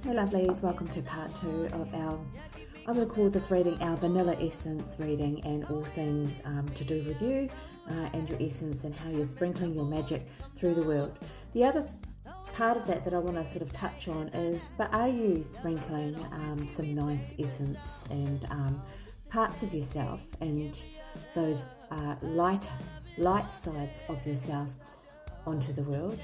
Hey lovelies, welcome to part 2 of I'm going to call this reading our Vanilla Essence reading, and all things to do with you and your essence and how you're sprinkling your magic through the world. The other part of that I want to sort of touch on is, but are you sprinkling some nice essence and parts of yourself and those light sides of yourself onto the world?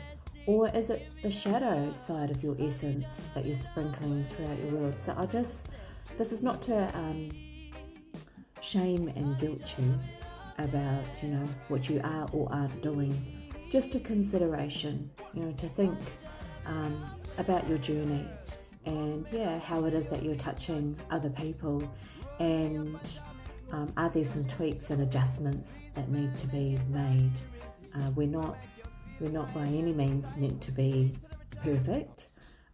Or is it the shadow side of your essence that you're sprinkling throughout your world? So this is not to shame and guilt you about, what you are or aren't doing. Just a consideration, to think about your journey and, how it is that you're touching other people, and are there some tweaks and adjustments that need to be made? We're not by any means meant to be perfect,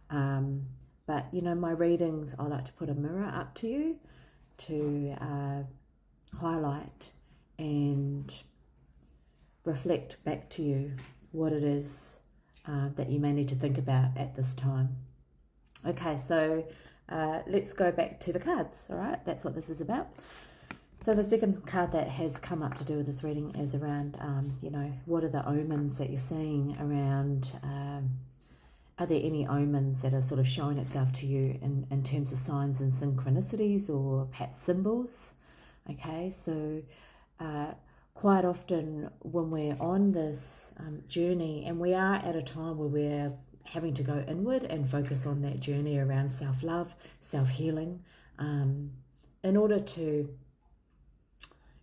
but my readings, I like to put a mirror up to you to highlight and reflect back to you what it is that you may need to think about at this time. Okay, so let's go back to the cards, all right? That's what this is about. So the second card that has come up to do with this reading is around, what are the omens that you're seeing around? Are there any omens that are sort of showing itself to you in terms of signs and synchronicities, or perhaps symbols? Okay, so quite often when we're on this journey, and we are at a time where we're having to go inward and focus on that journey around self-love, self-healing, in order to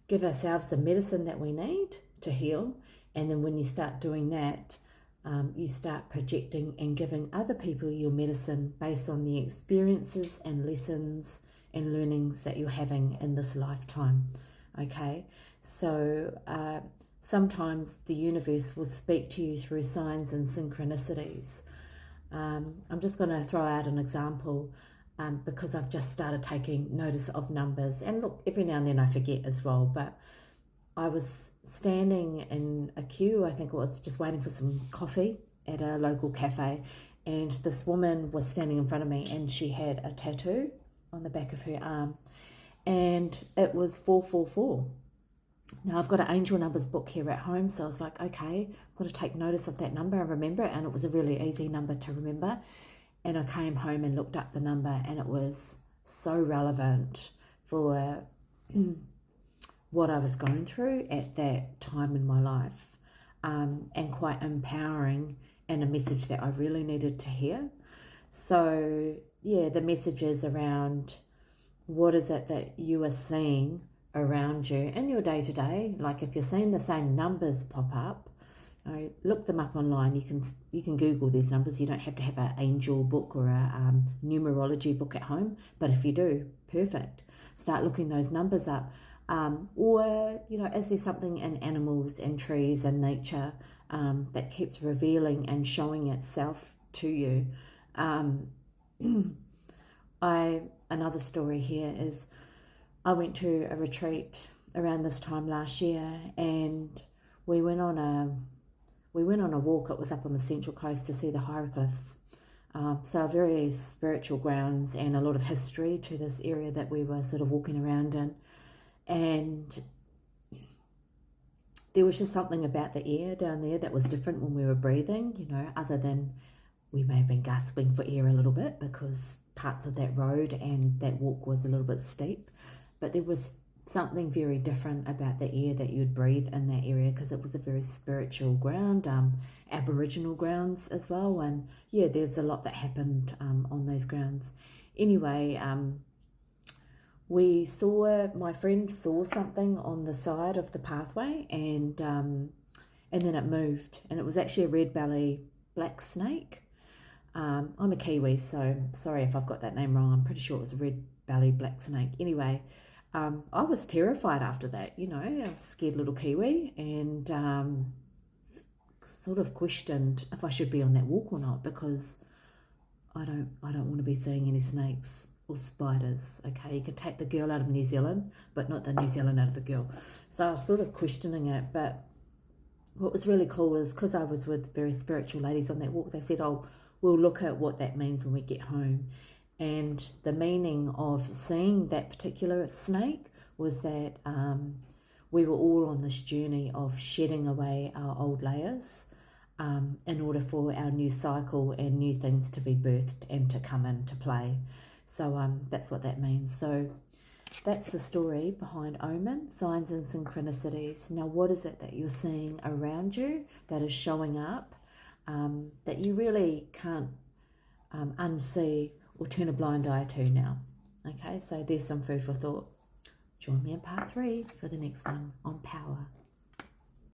give ourselves the medicine that we need to heal. And then when you start doing that, you start projecting and giving other people your medicine based on the experiences and lessons and learnings that you're having in this lifetime. Okay, so sometimes the universe will speak to you through signs and synchronicities. I'm just going to throw out an example. Because I've just started taking notice of numbers, and look, every now and then I forget as well, but I was standing in a queue, I think it was, just waiting for some coffee at a local cafe, and this woman was standing in front of me, and she had a tattoo on the back of her arm, and it was 444. Now I've got an angel numbers book here at home, so I was like, okay, I've got to take notice of that number and remember it, and it was a really easy number to remember. And I came home and looked up the number, and it was so relevant for what I was going through at that time in my life, and quite empowering, and a message that I really needed to hear. So, the message is around what is it that you are seeing around you in your day-to-day. Like if you're seeing the same numbers pop up, look them up online. You can Google these numbers. You don't have to have an angel book or a numerology book at home, but if you do, perfect. Start looking those numbers up. Or is there something in animals and trees and nature that keeps revealing and showing itself to you? Another story here is, I went to a retreat around this time last year, and we went on a walk. It was up on the Central Coast to see the hieroglyphs. So very spiritual grounds and a lot of history to this area that we were sort of walking around in. And there was just something about the air down there that was different when we were breathing, other than we may have been gasping for air a little bit because parts of that road and that walk was a little bit steep. But there was something very different about the air that you'd breathe in that area, because it was a very spiritual ground, Aboriginal grounds as well, and there's a lot that happened on those grounds. Anyway, my friend saw something on the side of the pathway, and then it moved, and it was actually a red belly black snake. I'm a Kiwi, so sorry if I've got that name wrong. I'm pretty sure it was a red belly black snake. Anyway, I was terrified after that, I was a scared little Kiwi, and sort of questioned if I should be on that walk or not, because I don't want to be seeing any snakes or spiders. Okay, you can take the girl out of New Zealand, but not the New Zealand out of the girl. So I was sort of questioning it, but what was really cool is, because I was with very spiritual ladies on that walk, they said, oh, we'll look at what that means when we get home. And the meaning of seeing that particular snake was that we were all on this journey of shedding away our old layers in order for our new cycle and new things to be birthed and to come into play. So that's what that means. So that's the story behind Omen, Signs and Synchronicities. Now, what is it that you're seeing around you that is showing up that you really can't unsee or turn a blind eye to now? Okay, so there's some food for thought. Join me in part 3 for the next one on power.